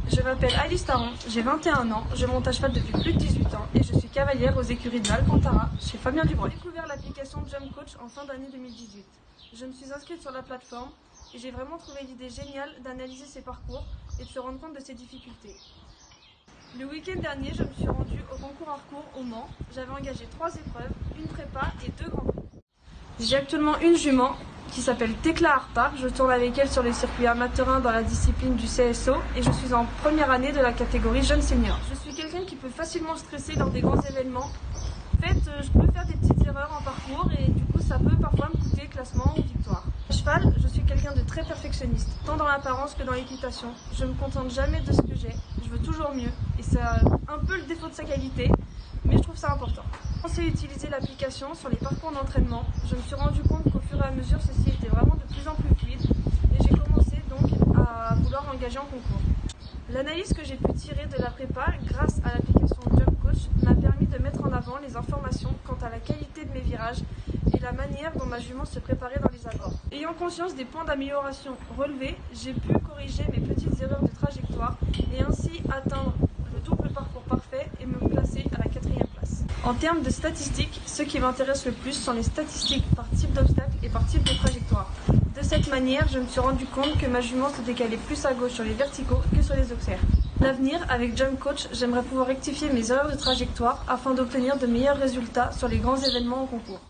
Je m'appelle Alice Taron, j'ai 21 ans, je monte à cheval depuis plus de 18 ans et je suis cavalière aux écuries de l'Alcantara chez Fabien Dubreuil. J'ai découvert l'application Jump Coach en fin d'année 2018. Je me suis inscrite sur la plateforme et j'ai vraiment trouvé l'idée géniale d'analyser ses parcours et de se rendre compte de ses difficultés. Le week-end dernier, je me suis rendue au concours Harcourt au Mans. J'avais engagé 3 épreuves, une prépa et 2 grands prix. J'ai actuellement une jument qui s'appelle Tecla Harpar. Je tourne avec elle sur les circuits amateurs dans la discipline du CSO et je suis en première année de la catégorie jeune senior. Je suis quelqu'un qui peut facilement stresser lors des grands événements. En fait, je peux faire des petites erreurs en parcours et du coup ça peut parfois me coûter classement ou victoire. À cheval, je suis quelqu'un de très perfectionniste, tant dans l'apparence que dans l'équitation. Je me contente jamais de ce que j'ai, je veux toujours mieux et c'est un peu le défaut de sa qualité, mais je trouve ça important. Quand j'ai utilisé l'application sur les parcours d'entraînement, je me suis rendu compte qu'au fur et à mesure ceci était vraiment de plus en plus fluide et j'ai commencé donc à vouloir m'engager en concours. L'analyse que j'ai pu tirer de la prépa grâce à l'application Jump Coach m'a permis de mettre en avant les informations quant à la qualité de mes virages et la manière dont ma jument se préparait dans les abords. Ayant conscience des points d'amélioration relevés, j'ai pu corriger mes petites erreurs de trajectoire et ainsi atteindre le double parcours parfait et me placer à la 4e place. En termes de statistiques, ce qui m'intéresse le plus sont les statistiques par type d'obstacle et par type de trajectoire. De cette manière, je me suis rendu compte que ma jument se décalait plus à gauche sur les verticaux que sur les auxerres. À l'avenir, avec Jump Coach, j'aimerais pouvoir rectifier mes erreurs de trajectoire afin d'obtenir de meilleurs résultats sur les grands événements en concours.